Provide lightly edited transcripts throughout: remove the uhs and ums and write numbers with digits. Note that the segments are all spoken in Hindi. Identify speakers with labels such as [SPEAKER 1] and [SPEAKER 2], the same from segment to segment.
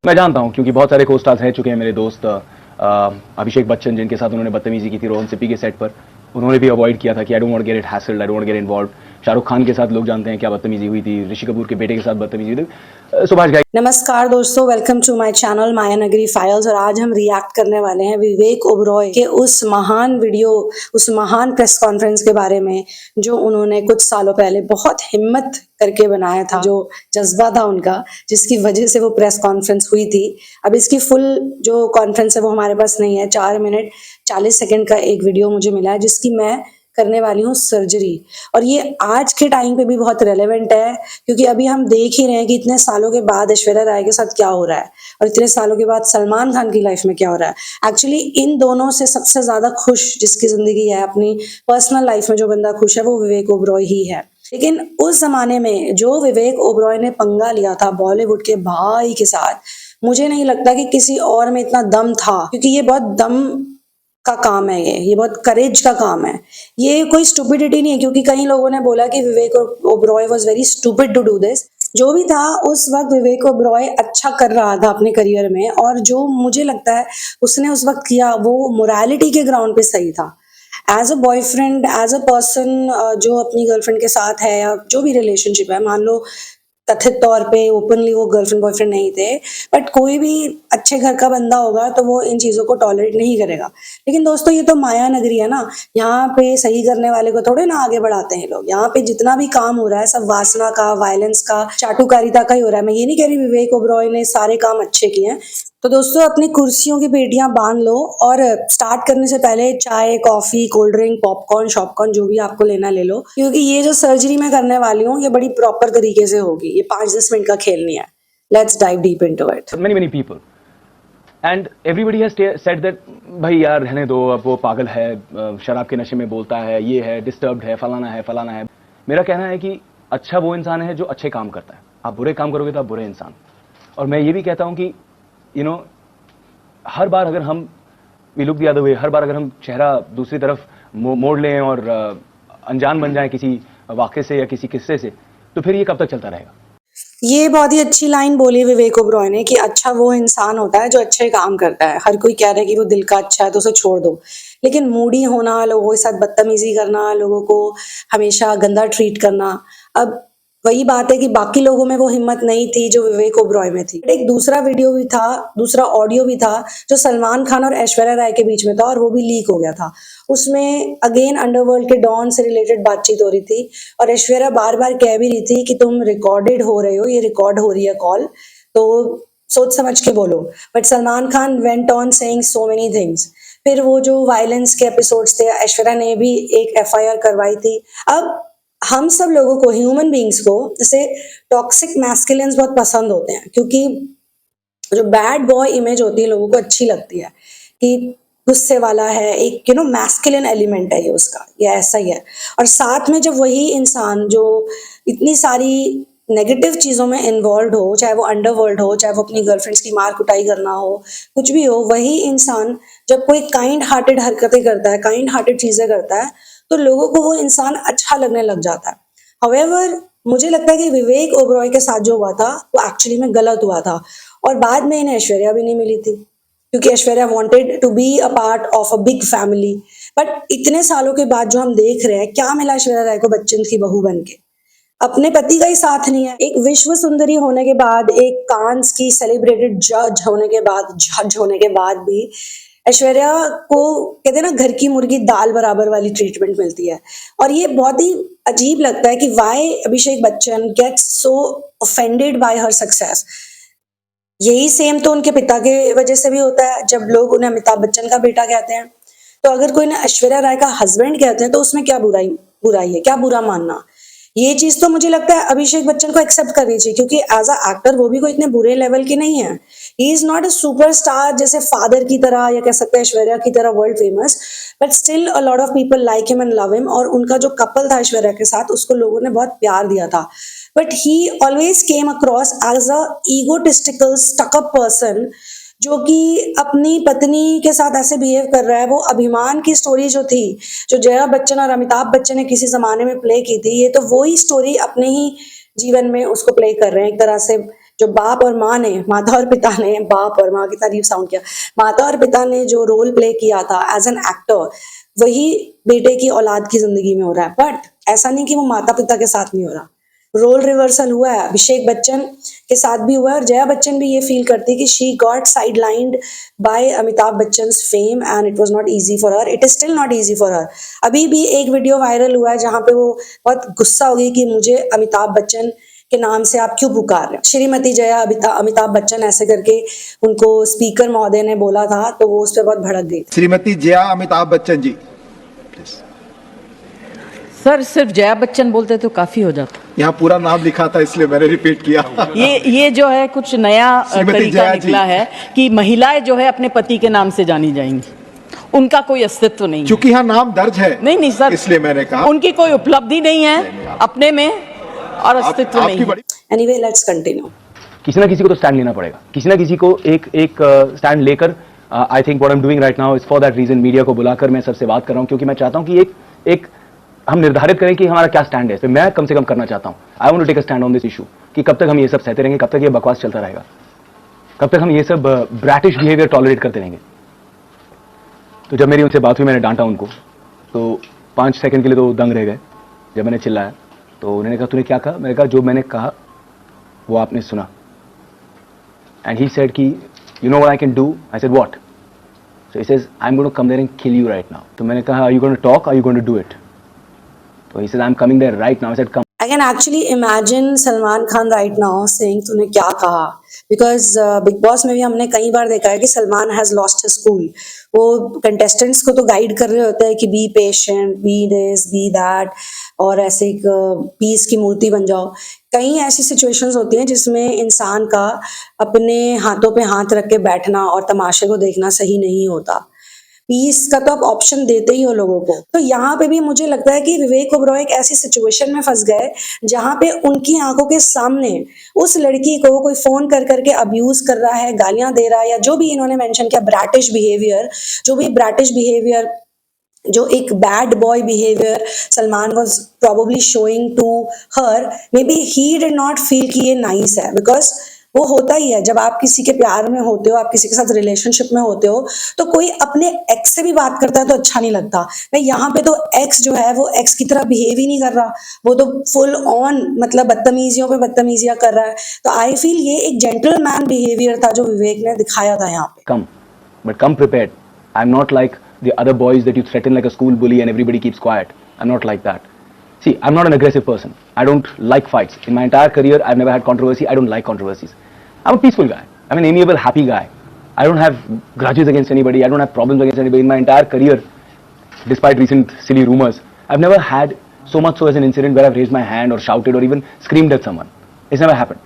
[SPEAKER 1] मैं जानता हूं क्योंकि बहुत सारे को-स्टार्स रह चुके हैं मेरे दोस्त अभिषेक बच्चन जिनके साथ उन्होंने बदतमीजी की थी रोहन सिप्पी के सेट पर। उन्होंने भी अवॉइड किया था कि I don't want get it hassled, I don't want get involved. Shahrukh Khan के साथ लोग जानते हैं क्या बदतमीजी हुई थी, ऋषि कपूर के बेटे के साथ बदतमीजी हुई थी। सुभाष घाई।
[SPEAKER 2] नमस्कार दोस्तों, वेलकम टू माय चैनल माया नगरी फाइल्स। और आज हम रिएक्ट करने वाले हैं विवेक ओबरॉय के उस महान वीडियो, उस महान प्रेस कॉन्फ्रेंस के बारे में जो उन्होंने कुछ सालों पहले बहुत हिम्मत करके बनाया था, जो जज्बा था उनका, जिसकी वजह से वो प्रेस कॉन्फ्रेंस हुई थी। अब इसकी फुल जो कॉन्फ्रेंस है वो हमारे पास नहीं है। 4 मिनट 40 सेकंड का एक वीडियो मुझे मिला है जिसकी मैं करने वाली हूँ सर्जरी। और ये आज के टाइम पे भी बहुत रेलेवेंट है क्योंकि अभी हम देख ही रहे हैं कि इतने सालों के बाद ऐश्वर्या राय के साथ क्या हो रहा है और इतने सालों के बाद सलमान खान की लाइफ में क्या हो रहा है। एक्चुअली इन दोनों से सबसे ज्यादा खुश जिसकी जिंदगी है, अपनी पर्सनल लाइफ में जो बंदा खुश है वो विवेक ओबरॉय ही है। लेकिन उस जमाने में जो विवेक ओबरॉय ने पंगा लिया था बॉलीवुड के भाई के साथ, मुझे नहीं लगता कि किसी और में इतना दम था, क्योंकि ये बहुत दम का काम है। ये बहुत करेज का काम है। ये कोई स्टूपिडिटी नहीं है, क्योंकि कई लोगों ने बोला कि Vivek Oberoi was very stupid to do this. जो भी था उस वक्त विवेक ओबरॉय अच्छा कर रहा था अपने करियर में, और जो मुझे लगता है उसने उस वक्त किया वो मोरालिटी के ग्राउंड पे सही था। As a boyfriend, as a person जो अपनी गर्लफ्रेंड के साथ है या जो भी रिलेशनशिप है, मान लो कथित तौर पे ओपनली वो गर्लफ्रेंड बॉयफ्रेंड नहीं थे, बट कोई भी अच्छे घर का बंदा होगा तो वो इन चीजों को टॉलरेट नहीं करेगा। लेकिन दोस्तों ये तो माया नगरी है ना, यहाँ पे सही करने वाले को थोड़े ना आगे बढ़ाते हैं लोग। यहाँ पे जितना भी काम हो रहा है सब वासना का, वायलेंस का, चाटुकारिता का ही हो रहा है। मैं ये नहीं कह रही विवेक ओबरॉय ने सारे काम अच्छे किए हैं। तो दोस्तों अपनी कुर्सियों की पेटियां बांध लो और स्टार्ट करने से पहले चाय, कॉफी, कोल्ड ड्रिंक, पॉपकॉर्न, शॉपकॉर्न जो भी आपको लेना ले लो, क्योंकि ये जो सर्जरी मैं करने वाली हूँ ये बड़ी प्रॉपर तरीके से होगी। ये 5-10 मिनट का खेल नहीं है। Let's dive deep into it.
[SPEAKER 1] many people and everybody has said that भाई यार रहने दो, अब वो पागल है, शराब के नशे में बोलता है, ये है, डिस्टर्ब्ड है, फलाना है। मेरा कहना है कि अच्छा वो इंसान है जो अच्छे काम करता है। आप बुरे काम करोगे तो आप बुरे इंसान। और मैं ये भी कहता हूं कि हर बार अगर हम we look the other way, हर बार अगर हम चेहरा दूसरी तरफ मोड़ लें और अनजान बन जाएं किसी वाक़े से या किसी किस्से से, तो फिर ये कब तक चलता रहेगा।
[SPEAKER 2] ये बहुत ही अच्छी लाइन बोली विवेक ओबरॉय ने कि अच्छा वो इंसान होता है जो अच्छे काम करता है। हर कोई कह रहा है कि वो दिल का अच्छा है तो उसे छोड़ दो, लेकिन मूडी होना, लोगों के साथ बदतमीजी करना, लोगों को हमेशा गंदा ट्रीट करना, अब वही बात है कि बाकी लोगों में वो हिम्मत नहीं थी जो विवेक ओबरॉय में थी। एक दूसरा वीडियो भी था, दूसरा ऑडियो भी था जो सलमान खान और ऐश्वर्या राय के बीच में था, और वो भी लीक हो गया था। उसमें अगेन अंडरवर्ल्ड के डॉन से रिलेटेड बातचीत हो रही थी और ऐश्वर्या बार बार कह भी रही थी कि तुम रिकॉर्डेड हो रहे हो, ये रिकॉर्ड हो रही है कॉल, तो सोच समझ के बोलो। But Salman Khan went on saying so many things. फिर वो जो वायलेंस के एपिसोड्स थे, ऐश्वर्या ने भी एक एफआईआर करवाई थी। अब हम सब लोगों को, ह्यूमन बींग्स को, जैसे टॉक्सिक मैस्कुलिन्स बहुत पसंद होते हैं, क्योंकि जो बैड बॉय इमेज होती है लोगों को अच्छी लगती है कि गुस्से वाला है, एक मैस्कुलिन एलिमेंट है ये उसका, ये ऐसा ही है। और साथ में जब वही इंसान जो इतनी सारी नेगेटिव चीजों में इन्वॉल्व हो, चाहे वो अंडरवर्ल्ड हो, चाहे वो अपनी गर्लफ्रेंड्स की मार कुटाई करना हो, कुछ भी हो, वही इंसान जब कोई काइंड हार्टेड हरकतें करता है, काइंड हार्टेड चीजें करता है, तो लोगों को वो इंसान अच्छा लगने लग जाता है। हाउएवर मुझे लगता है कि विवेक ओबरॉय के साथ जो हुआ था वो एक्चुअली में गलत हुआ था, और बाद में इन्हें ऐश्वर्या भी नहीं मिली थी क्योंकि Aishwarya wanted to be a part of a big family. But इतने सालों के बाद जो हम देख रहे हैं, क्या मिला ऐश्वर्या राय को बच्चन की बहू बन के? अपने पति का ही साथ नहीं है। एक विश्व सुंदरी होने के बाद, एक कांस की सेलिब्रेटेड जज होने के बाद भी ऐश्वर्या को कहते हैं ना, घर की मुर्गी दाल बराबर वाली ट्रीटमेंट मिलती है। और ये बहुत ही अजीब लगता है कि why Abhishek Bachchan gets so offended by her success. यही सेम तो उनके पिता के वजह से भी होता है, जब लोग उन्हें अमिताभ बच्चन का बेटा कहते हैं। तो अगर कोई ने ऐश्वर्या राय का हस्बैंड कहते हैं तो उसमें क्या बुराई है, क्या बुरा मानना? ये चीज तो मुझे लगता है अभिषेक बच्चन को एक्सेप्ट करनी चाहिए, क्योंकि एज अ एक्टर वो भी कोई इतने बुरे लेवल के नहीं है। He is not a superstar जैसे फादर की तरह, या कह सकते हैं ऐश्वर्या की तरह world famous, but still a lot of people like him and love him. और उनका जो कपल था ऐश्वर्या के साथ, उसको लोगों ने बहुत प्यार दिया था। But he always came across as a egotistical stuck up person, जो कि अपनी पत्नी के साथ ऐसे बिहेव कर रहा है। वो अभिमान की स्टोरी जो थी, जो जया बच्चन और अमिताभ बच्चन ने किसी जमाने में प्ले की थी, ये तो वही स्टोरी अपने ही जीवन में उसको प्ले कर रहे हैं एक तरह से। जो बाप और माँ ने, माता और पिता ने, बाप और माँ की तारीफ साउंड किया, माता और पिता ने जो रोल प्ले किया था एज एन एक्टर, वही बेटे की औलाद की जिंदगी में हो रहा है। बट ऐसा नहीं कि वो माता पिता के साथ नहीं हो रहा, रोल रिवर्सल हुआ है। अभिषेक बच्चन के साथ भी हुआ है और जया बच्चन भी ये फील करती है कि she got sidelined by Amitabh Bachchan's fame and it was not easy for her, it is still not easy for her. अभी भी एक वीडियो वायरल हुआ है जहां पे वो बहुत गुस्सा हो गई कि मुझे अमिताभ बच्चन के नाम से आप क्यों पुकार रहे हैं, श्रीमती जया अमिताभ बच्चन ऐसे करके उनको स्पीकर महोदय ने बोला था, तो वो उस पर बहुत भड़क गई।
[SPEAKER 3] श्रीमती जया अमिताभ बच्चन जी।
[SPEAKER 4] सर सिर्फ जया बच्चन बोलते तो काफी हो जाता।
[SPEAKER 3] यहाँ पूरा नाम लिखा था इसलिए मैंने रिपीट किया।
[SPEAKER 4] ये जो है कुछ नया तरीका निकला है कि महिलाएं जो है अपने पति के नाम से जानी जाएंगी, उनका कोई अस्तित्व नहीं है।
[SPEAKER 3] चूंकि यहाँ नाम दर्ज है,
[SPEAKER 4] नहीं सर,
[SPEAKER 3] इसलिए मैंने कहा
[SPEAKER 4] उनकी कोई उपलब्धि नहीं है अपने में और अस्तित्व नहीं है।
[SPEAKER 2] Anyway let's continue. किसी
[SPEAKER 1] ना किसी को तो स्टैंड लेना पड़ेगा, किसी ना किसी को एक स्टैंड लेकर, I think what I am doing right now is for that reason, media को बुलाकर मैं सबसे बात कर रहा हूं, क्योंकि मैं चाहता हूं कि एक हम निर्धारित करें कि हमारा क्या स्टैंड है। तो मैं कम से कम करना चाहता हूं, I want to take a stand on this issue, कि कब तक हम ये सब सहते रहेंगे, कब तक ये बकवास चलता रहेगा, कब तक हम ये सब ब्रैटिश बिहेवियर टॉलरेट करते रहेंगे। तो जब मेरी उनसे बात हुई, मैंने डांटा उनको, तो 5 सेकंड के लिए तो दंग रह गए। जब मैंने चिल्लाया तो उन्होंने कहा तूने क्या कहा? मैंने कहा जो मैंने कहा वो आपने सुना। एंड ही सेड कि you know what I can do? I said what? So he says I am going to come there and kill you right now. तो मैंने कहा are you going to talk, are you going to do it? तो he said I am coming there right now. I said come.
[SPEAKER 2] I can actually imagine Salman Khan right now saying तूने क्या कहा, because Big Boss में भी हमने कई बार देखा है कि Salman has lost his cool। वो कंटेस्टेंट्स को तो गाइड कर रहे होते हैं कि be patient, be this, be that, और ऐसे एक पीस की मूर्ति बन जाओ। कई ऐसी सिचुएशंस होती हैं जिसमें इंसान का अपने हाथों पे हाथ रख के बैठना और तमाशे को देखना सही नहीं होता। पीस का तो आप ऑप्शन देते ही हो लोगों को। तो यहाँ पे भी मुझे लगता है कि विवेक ओबरॉय एक ऐसी सिचुएशन में फंस गए जहां पे उनकी आंखों के सामने उस लड़की को कोई फोन कर करके अब्यूज कर रहा है, गालियां दे रहा है, या जो भी इन्होंने मेंशन किया ब्रैटिश बिहेवियर, जो एक bad boy behaviour Salman was probably showing to her, maybe he did not feel कि ये नाइस है, बिकॉज वो होता ही है जब आप किसी के प्यार में होते हो, आप किसी के साथ रिलेशनशिप में होते हो, तो कोई अपने एक्स से भी बात करता है तो अच्छा नहीं लगता। नहीं, यहाँ पे तो एक्स जो है वो एक्स की तरह बिहेव ही नहीं कर रहा, वो तो फुल ऑन मतलब बदतमीजियों पे बदतमीजियां कर रहा है। तो आई फील ये एक जेंटलमैन बिहेवियर था जो विवेक ने दिखाया था यहाँ पे।
[SPEAKER 1] Come prepared. I'm not like the other boys that you threaten like a school bully and everybody keeps quiet. I'm not like that. See, I'm not an aggressive person. I don't like fights. In my entire career, I've never had controversy. I don't like controversies. I'm a peaceful guy. I'm an amiable, happy guy. I don't have grudges against anybody. I don't have problems against anybody. In my entire career, despite recent silly rumors, I've never had so much so as an incident where I've raised my hand or shouted or even screamed at someone. It's never happened.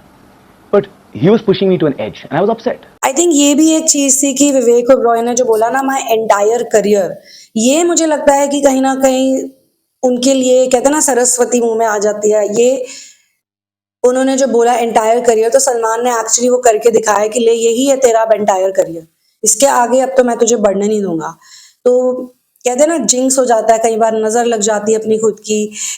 [SPEAKER 1] But he was pushing me to an edge and I was upset.
[SPEAKER 2] I think ये भी एक चीज थी कि विवेक ओबरॉय ने जो बोला ना माय एंटायर करियर, ये मुझे लगता है कि कहीं ना कहीं उनके लिए कहते हैं ना सरस्वती मुंह में आ जाती है। ये उन्होंने जो बोला एंटायर करियर, तो सलमान ने एक्चुअली वो करके दिखाया कि ले यही है तेरा एंटायर करियर, इसके आगे अब तो मैं तुझे बढ़ने नहीं दूंगा। तो कहते हैं ना जिंक्स हो जाता है, कई बार नजर लग जाती है अपनी खुद की,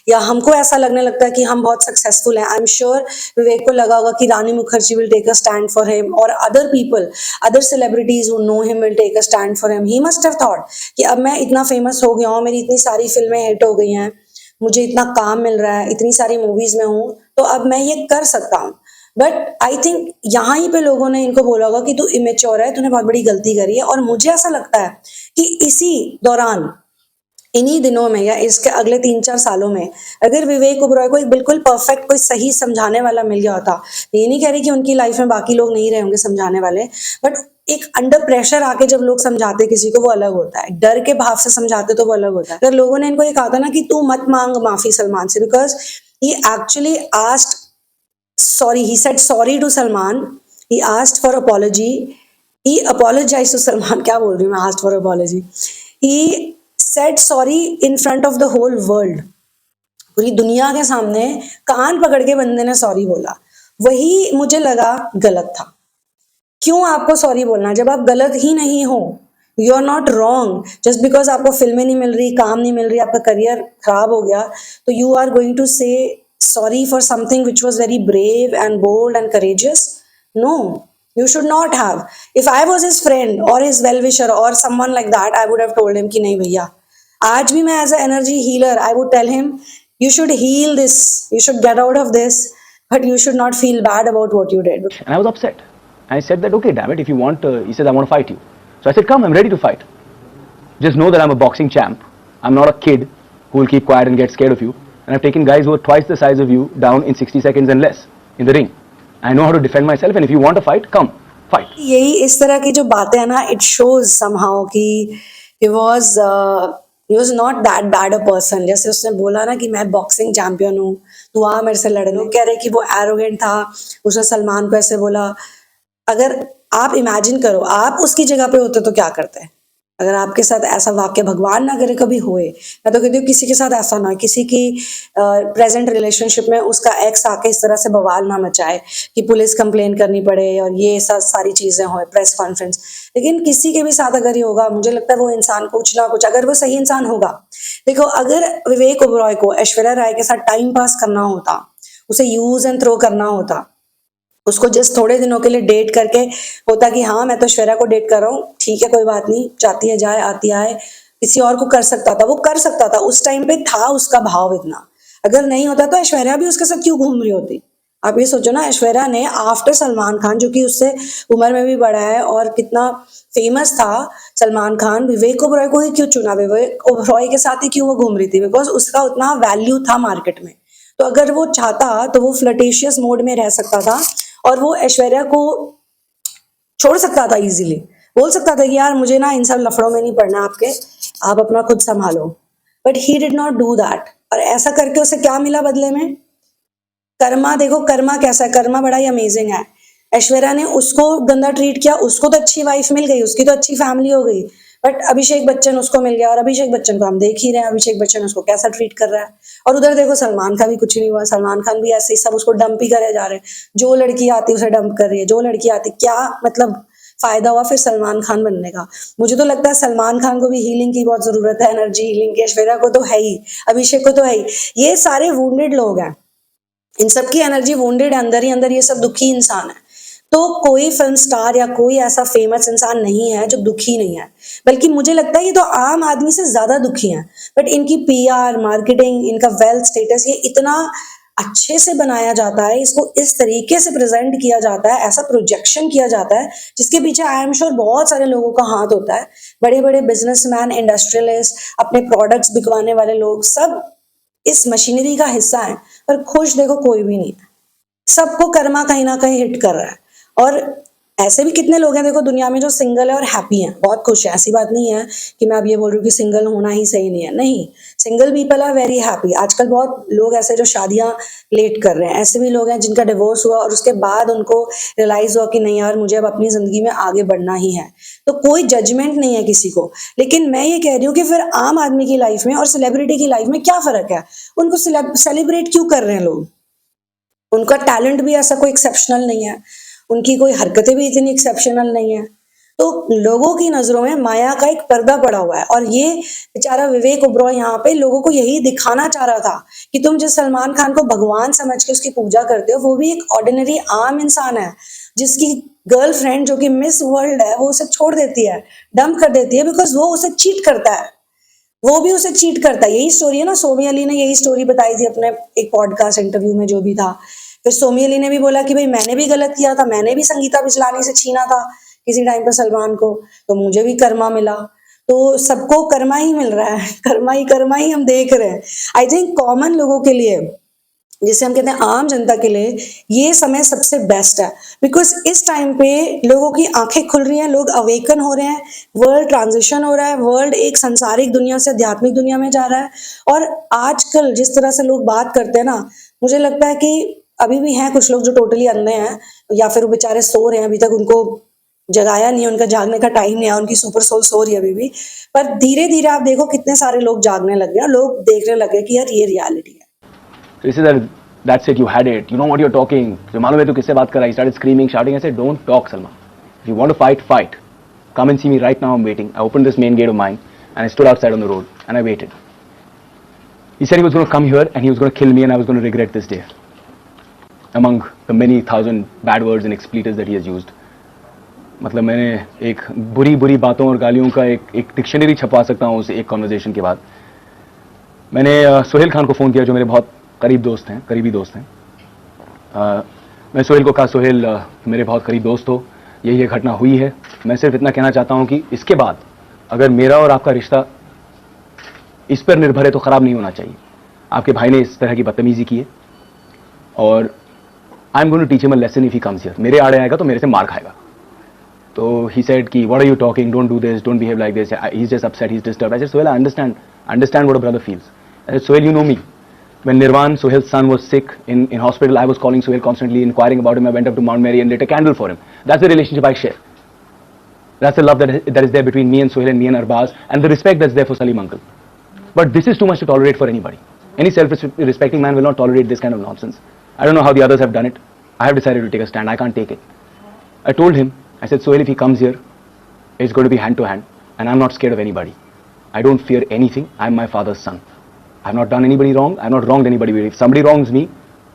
[SPEAKER 2] या हमको ऐसा लगने लगता है कि हम बहुत सक्सेसफुल हैं। आई एम श्योर विवेक को लगा होगा कि Rani Mukherjee will take a stand for him और other people, other celebrities who know him will take a stand for him. He must have thought कि अब मैं इतना फेमस हो गया हूँ, मेरी इतनी सारी फिल्में हिट हो गई हैं, मुझे इतना काम मिल रहा है, इतनी सारी मूवीज में हूँ, तो अब मैं ये कर सकता हूँ। बट आई थिंक यहाँ ही पे लोगों ने इनको बोला होगा कि तू इमेच्योर है, तूने बहुत बड़ी गलती करी है। और मुझे ऐसा लगता है कि इसी दौरान, इन्हीं दिनों में या इसके अगले 3-4 सालों में अगर विवेक ओबरॉय को एक बिल्कुल परफेक्ट कोई सही समझाने वाला मिल गया होता, ये नहीं कह रही कि उनकी लाइफ में बाकी लोग नहीं रहे होंगे समझाने वाले, बट एक अंडर प्रेशर आके जब लोग समझाते किसी को वो अलग होता है, डर के भाव से समझाते तो वो अलग होता है। अगर लोगों ने इनको ये कहा था ना कि तू मत मांग माफी सलमान से, because he actually asked sorry, he said sorry to Salman, he asked for apology, he apologized to Salman, क्या बोल रही हूँ मैं, asked for apology, he said sorry in front of the whole world, पूरी दुनिया के सामने कान पकड़ के बंदे ने सॉरी बोला। वही मुझे लगा गलत था। क्यों आपको सॉरी बोलना जब आप गलत ही नहीं हो? You are not wrong. Just because आपको फिल्में नहीं मिल रही, काम नहीं मिल रही, आपका करियर खराब हो गया, तो यू आर गोइंग टू से sorry for something which was very brave and bold and courageous. No, you should not have. If I was his friend or his well-wisher or someone like that, I would have told him कि नहीं भैया, आज भी मैं as an energy healer, I would tell him, you should heal this, you should get out of this, but you should not feel bad about what you did.
[SPEAKER 1] And I was upset. I said that, okay, damn it, if you want, he says, I want to fight you. So I said, come, I'm ready to fight. Just know that I'm a boxing champ. I'm not a kid who will keep quiet and get scared of you. And I've taken guys who are twice the size of you down in 60 seconds and less in the ring. I know how to defend myself, and if you want to fight, come, fight.
[SPEAKER 2] यही इस तरह की जो बातें हैं ना, it shows somehow कि he was not that bad a person. जैसे उसने बोला ना कि मैं बॉक्सिंग चैंपियन हूँ, तू आ मेरे से लड़ने, कह रहे कि वो एरोगेंट था, उसने सलमान को ऐसे बोला। अगर आप इमेजिन करो, आप उसकी जगह पे होते तो क्या करते? अगर आपके साथ ऐसा वाक्य भगवान ना करे कभी होए, मैं तो कहती हूँ किसी के साथ ऐसा ना हो, किसी की प्रेजेंट रिलेशनशिप में उसका एक्स आके इस तरह से बवाल ना मचाए कि पुलिस कंप्लेन करनी पड़े और ये सब सारी चीजें हो, प्रेस कॉन्फ्रेंस। लेकिन किसी के भी साथ अगर ये होगा, मुझे लगता है वो इंसान कुछ ना कुछ, अगर वो सही इंसान होगा, देखो अगर विवेक ओबरॉय को ऐश्वर्या राय के साथ टाइम पास करना होता, उसे यूज एंड थ्रो करना होता, उसको जस्ट थोड़े दिनों के लिए डेट करके होता कि हाँ मैं तो ऐश्वर्या को डेट कर रहा हूँ, ठीक है कोई बात नहीं, जाती है जाए आती आए, किसी और को कर सकता था, वो कर सकता था, उस टाइम पे था उसका भाव इतना। अगर नहीं होता तो ऐश्वर्या भी उसके साथ क्यों घूम रही होती? आप ये सोचो ना, ऐश्वर्या ने आफ्टर सलमान खान, जो कि उससे उम्र में भी बड़ा है और कितना फेमस था सलमान खान, विवेक ओबरॉय को ही क्यों चुना? विवेक ओबरॉय के साथ ही क्यों वो घूम रही थी? बिकॉज उसका उतना वैल्यू था मार्केट में। तो अगर वो चाहता तो वो फ्लर्टेशियस मोड में रह सकता था और वो ऐश्वर्या को छोड़ सकता था इजीली, बोल सकता था कि यार मुझे ना इन सब लफड़ों में नहीं पड़ना आपके, आप अपना खुद संभालो। But he did not do that. और ऐसा करके उसे क्या मिला बदले में? कर्मा। देखो कर्मा कैसा है, कर्मा बड़ा ही अमेजिंग है। ऐश्वर्या ने उसको गंदा ट्रीट किया, उसको तो अच्छी वाइफ मिल गई, उसकी तो अच्छी फैमिली हो गई, बट अभिषेक बच्चन उसको मिल गया और अभिषेक बच्चन को हम देख ही रहे हैं, अभिषेक बच्चन उसको कैसा ट्रीट कर रहा है। और उधर देखो सलमान का भी कुछ नहीं हुआ, सलमान खान भी ऐसे ही सब उसको डंप ही करे जा रहे हैं, जो लड़की आती उसे डंप कर रही है, जो लड़की आती, क्या मतलब फायदा हुआ फिर सलमान खान बनने का? मुझे तो लगता है सलमान खान को भी हीलिंग की बहुत जरूरत है, एनर्जी हीलिंग की। ऐश्वर्या को तो है ही, अभिषेक को तो है ही, ये सारे वुंडेड लोग हैं, इन सबकी एनर्जी वुंडेड है अंदर ही अंदर, ये सब दुखी इंसान है। तो कोई फिल्म स्टार या कोई ऐसा फेमस इंसान नहीं है जो दुखी नहीं है, बल्कि मुझे लगता है ये तो आम आदमी से ज्यादा दुखी हैं। बट इनकी पीआर, मार्केटिंग, इनका वेल्थ स्टेटस, ये इतना अच्छे से बनाया जाता है, इसको इस तरीके से प्रेजेंट किया जाता है, ऐसा प्रोजेक्शन किया जाता है जिसके पीछे आई एम श्योर बहुत सारे लोगों का हाथ होता है। बड़े बड़े बिजनेसमैन, इंडस्ट्रियलिस्ट, अपने प्रोडक्ट्स बिकवाने वाले लोग, सब इस मशीनरी का हिस्सा है, पर खुश देखो कोई भी नहीं है। सबको कर्मा कहीं ना कहीं हिट कर रहा है। और ऐसे भी कितने लोग हैं देखो दुनिया में जो सिंगल है और हैप्पी हैं, बहुत खुश है। ऐसी बात नहीं है कि मैं अब ये बोल रही हूँ कि सिंगल होना ही सही नहीं है, नहीं, single people are very happy. आजकल बहुत लोग ऐसे जो शादियां लेट कर रहे हैं, ऐसे भी लोग हैं जिनका डिवोर्स हुआ और उसके बाद उनको रियलाइज हुआ कि नहीं यार मुझे अब अपनी जिंदगी में आगे बढ़ना ही है। तो कोई जजमेंट नहीं है किसी को। लेकिन मैं ये कह रही हूँ कि फिर आम आदमी की लाइफ में और सेलिब्रिटी की लाइफ में क्या फर्क है? उनको सेलिब्रेट क्यों कर रहे हैं लोग? उनका टैलेंट भी ऐसा कोई एक्सेप्शनल नहीं है, उनकी कोई हरकतें भी इतनी एक्सेप्शनल नहीं है। तो लोगों की नजरों में माया का एक पर्दा पड़ा हुआ है। और ये बेचारा विवेक ओबरॉय यहाँ पे लोगों को यही दिखाना चाह रहा था कि तुम जिस सलमान खान को भगवान समझ के उसकी पूजा करते हो, वो भी एक ऑर्डिनरी आम इंसान है, जिसकी गर्लफ्रेंड जो कि मिस वर्ल्ड है वो उसे छोड़ देती है, डंप कर देती है, बिकॉज वो उसे चीट करता है, वो भी उसे चीट करता है। यही स्टोरी है ना, सोमी अली ने यही स्टोरी बताई थी अपने एक पॉडकास्ट इंटरव्यू में जो भी था। फिर सोमी अली ने भी बोला कि भाई मैंने भी गलत किया था, मैंने भी संगीता बिचलानी से छीना था किसी टाइम पर सलमान को, तो मुझे भी कर्मा मिला। तो सबको कर्मा ही मिल रहा है, कर्मा ही हम देख रहे हैं। आई थिंक कॉमन लोगों के लिए, जिसे हम कहते हैं आम जनता के लिए, ये समय सबसे बेस्ट है, बिकॉज इस टाइम पे लोगों की आंखें खुल रही हैं, लोग अवेकन हो रहे हैं, वर्ल्ड ट्रांजिशन हो रहा है, वर्ल्ड एक संसारिक दुनिया से आध्यात्मिक दुनिया में जा रहा है। और आजकल जिस तरह से लोग बात करते हैं ना, मुझे लगता है कि अभी भी हैं कुछ लोग जो टोटली अंधे हैं, या फिर वो बेचारे सो रहे हैं, अभी तक उनको जगाया नहीं है, उनका जागने का टाइम नहीं है, उनकी सुपर सोल सो रही है अभी भी। पर धीरे धीरे आप देखो कितने सारे लोग जागने लगे हैं, लोग देखने लगे कि यार ये रियलिटी है।
[SPEAKER 1] This is that's it, you had it, you know what you're talking. तो मालूम है तू किससे बात कर रहा है? He started screaming, shouting. I said, don't talk, Salma. If you want to fight, fight. Come and see me right now, I'm waiting. I opened this main gate of mine and I stood outside on the road and I waited. He said he was going to come here and he was going to kill me and I was going to regret this day. among the many thousand bad words and expletives that he has used. मतलब मैंने एक बुरी बुरी बातों और गालियों का एक डिक्शनरी छपवा सकता हूँ उस एक कॉन्वर्जेशन के बाद. मैंने सोहेल खान को फ़ोन किया जो मेरे बहुत करीबी दोस्त हैं. मैं सोहेल को कहा, सोहेल मेरे बहुत करीब दोस्त हो, ये घटना हुई है. मैं सिर्फ इतना कहना चाहता हूँ कि इसके बाद अगर मेरा और आपका रिश्ता इस पर निर्भर है तो ख़राब नहीं होना चाहिए. आपके भाई ने इस तरह की बदतमीजी की है और I am going to teach him a lesson if he comes here. मेरे आड़े आएगा तो मेरे से मार खाएगा. तो ही सेड कि what are you talking, don't do this, don't behave like this, he is just upset, he is disturbed. I said Sohail, I understand what a brother feels. I said Sohail, you know me. When Nirvan, Sohel's son, was sick in hospital, I was calling Sohel constantly, inquiring about him. I went up to Mount Mary and lit a candle for him. That's the relationship I share. That's the love that is there between me and Sohel and me and Arbaz, and the respect that's there for Salim uncle. But this is too much to tolerate for anybody. Any self-respecting man will not tolerate this kind of nonsense. I don't know how the others have done it. I have decided to take a stand. I can't take it. I told him, I said, Sohel, if he comes here, it's going to be hand to hand, and I'm not scared of anybody. I don't fear anything. I'm my father's son. I've not done anybody wrong. I've not wronged anybody. If somebody wrongs me,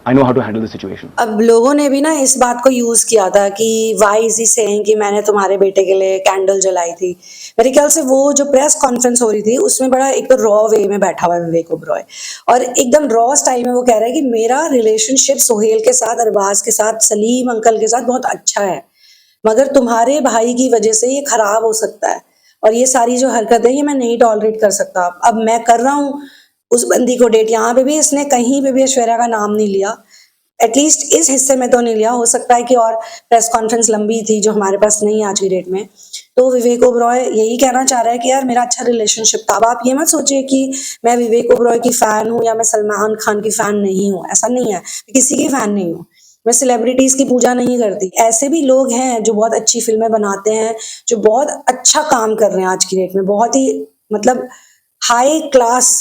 [SPEAKER 1] I know how to handle the situation.
[SPEAKER 2] अब लोगों ने भी ना इस बात को यूज किया था कि why is he saying कि मैंने तुम्हारे बेटे के लिए कैंडल जलाई थी. मेरे ख्याल से वो जो प्रेस कॉन्फ्रेंस हो रही थी उसमें बड़ा एक तो रॉ वे में बैठा हुआ है विवेक ओबरॉय और एकदम रॉ स्टाइल में वो कह रहा है कि मेरा रिलेशनशिप सोहेल के साथ, अरबाज के साथ, सलीम अंकल के साथ बहुत अच्छा है, मगर तुम्हारे भाई की वजह से ये खराब हो सकता है और ये सारी जो हरकत है ये मैं नहीं टॉलरेट कर सकता. अब मैं कर रहा हूँ उस बंदी को डेट. यहाँ पे भी इसने कहीं पे भी ऐश्वर्या का नाम नहीं लिया, एटलीस्ट इस हिस्से में तो नहीं लिया. हो सकता है कि और प्रेस कॉन्फ्रेंस लंबी थी जो हमारे पास नहीं है आज की डेट में. तो विवेक ओबरॉय यही कहना चाह रहा है कि यार मेरा अच्छा रिलेशनशिप था. अब आप ये मत सोचिए कि मैं विवेक ओबरॉय की फैन हूँ या मैं सलमान खान की फैन नहीं हूँ. ऐसा नहीं है, किसी की फैन नहीं हूँ. मैं सेलिब्रिटीज की पूजा नहीं करती. ऐसे भी लोग हैं जो बहुत अच्छी फिल्में बनाते हैं, जो बहुत अच्छा काम कर रहे हैं आज की डेट में, बहुत ही मतलब हाई क्लास,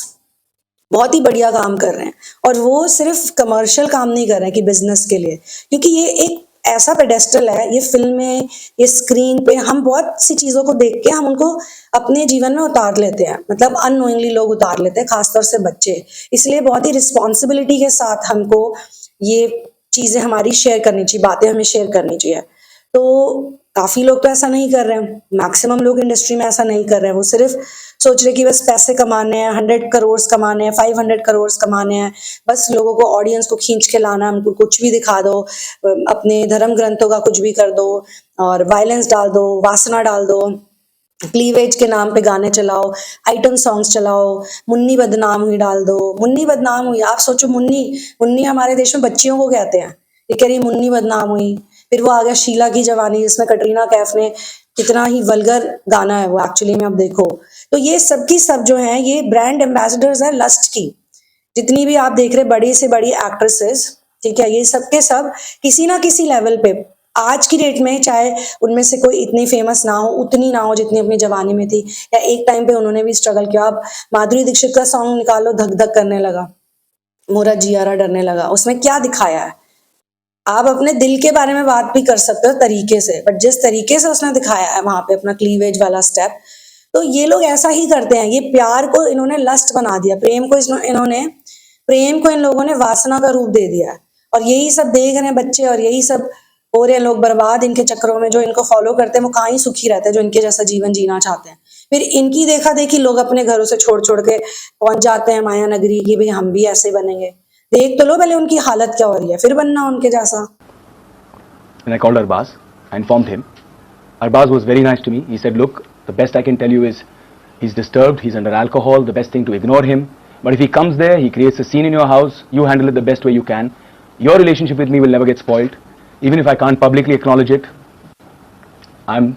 [SPEAKER 2] बहुत ही बढ़िया काम कर रहे हैं. और वो सिर्फ कमर्शियल काम नहीं कर रहे हैं कि बिजनेस के लिए, क्योंकि ये एक ऐसा पेडेस्टल है, ये फिल्में, ये स्क्रीन पे हम बहुत सी चीज़ों को देख के हम उनको अपने जीवन में उतार लेते हैं. मतलब अननोइंगली लोग उतार लेते हैं, खासतौर से बच्चे. इसलिए बहुत ही रिस्पॉन्सिबिलिटी के साथ हमको ये चीज़ें हमारी शेयर करनी चाहिए, बातें हमें शेयर करनी चाहिए. तो काफ़ी लोग तो ऐसा नहीं कर रहे हैं, मैक्सिमम लोग इंडस्ट्री में ऐसा नहीं कर रहे हैं. वो सिर्फ सोच रहे कि बस पैसे कमाने हैं, 100 करोड़ कमाने हैं, 500 करोड़ कमाने हैं, बस लोगों को, ऑडियंस को खींच के लाना है. उनको कुछ भी दिखा दो, अपने धर्म ग्रंथों का कुछ भी कर दो और वायलेंस डाल दो, वासना डाल दो, क्लीवेज के नाम पे गाने चलाओ, आइटम सॉन्ग्स चलाओ, मुन्नी बदनाम हुई डाल दो. मुन्नी बदनाम हुई, आप सोचो, मुन्नी हमारे देश में बच्चियों को कहते हैं. ये कह रही मुन्नी बदनाम हुई. फिर वो आ गया शीला की जवानी, जिसमें कटरीना कैफ ने, कितना ही वल्गर गाना है वो एक्चुअली में, आप देखो. तो ये सब की सब जो हैं, ये ब्रांड एम्बेसडर्स हैं लस्ट की. जितनी भी आप देख रहे बड़ी से बड़ी एक्ट्रेसेस, ठीक है, ये सब के सब किसी ना किसी लेवल पे आज की डेट में, चाहे उनमें से कोई इतनी फेमस ना हो, उतनी ना हो जितनी अपनी जवानी में थी, या एक टाइम पे उन्होंने भी स्ट्रगल किया. आप माधुरी दीक्षित का सॉन्ग निकालो, धक धक करने लगा, मोरा जियारा डरने लगा, उसमें क्या दिखाया है? आप अपने दिल के बारे में बात भी कर सकते हो तरीके से, बट जिस तरीके से उसने दिखाया है वहां पे अपना क्लीवेज वाला स्टेप, तो ये लोग ऐसा ही करते हैं. ये प्यार को इन्होंने लस्ट बना दिया, प्रेम को इन लोगों ने वासना का रूप दे दिया. और यही सब देख रहे हैं बच्चे, और यही सब हो रहे हैं लोग बर्बाद इनके चक्करों में. जो इनको फॉलो करते हैं वो कहाँ ही सुखी रहते हैं, जो इनके जैसा जीवन जीना चाहते हैं. फिर इनकी देखा देखी लोग अपने घरों से छोड़ छोड़ के पहुंच जाते हैं माया नगरी की, भाई हम भी ऐसे बनेंगे. देख तो लो पहले उनकी हालत क्या हो रही है, फिर बनना उनके जैसा.
[SPEAKER 1] And I called Arbaz. I informed him. Arbaz was very nice to me. He said, look, the best I can tell you is he's disturbed, he's under alcohol, the best thing to ignore him. But if he comes there, he creates a scene in your house, you handle it the best way you can. Your relationship with me will never get spoiled. Even if I can't publicly acknowledge it, I'm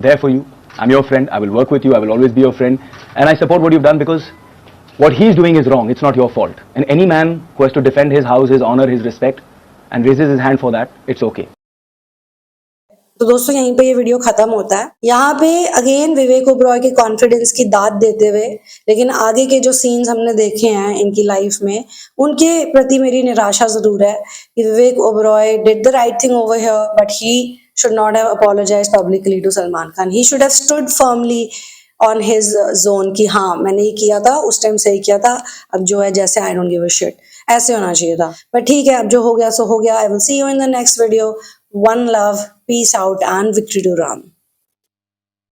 [SPEAKER 1] there for you. I'm your friend. I will work with you. I will always be your friend. And I support what you've done, because what he's doing is wrong. It's not your fault. And any man who has to defend his house, his honor, his respect, and raises his hand for that, it's okay.
[SPEAKER 2] तो दोस्तों यहीं पे ये वीडियो खत्म होता है. यहाँ पे अगेन विवेक ओबरॉय के कॉन्फिडेंस की दाद देते हुए, लेकिन आगे के जो सीन्स हमने देखे हैं इनकी लाइफ में, उनके प्रति मेरी निराशा जरूर है कि Vivek Oberoi did the right thing over here, but he should not have apologised publicly to Salman Khan. He should have stood firmly on his zone कि हाँ मैंने ये किया था, उस टाइम सही किया था, अब जो है जैसे I don't give a shit. ऐसे होना चाहिए था, पर ठीक है, अब जो हो गया सो हो गया। I will see you in the next video. One love, peace out and victory to Ram.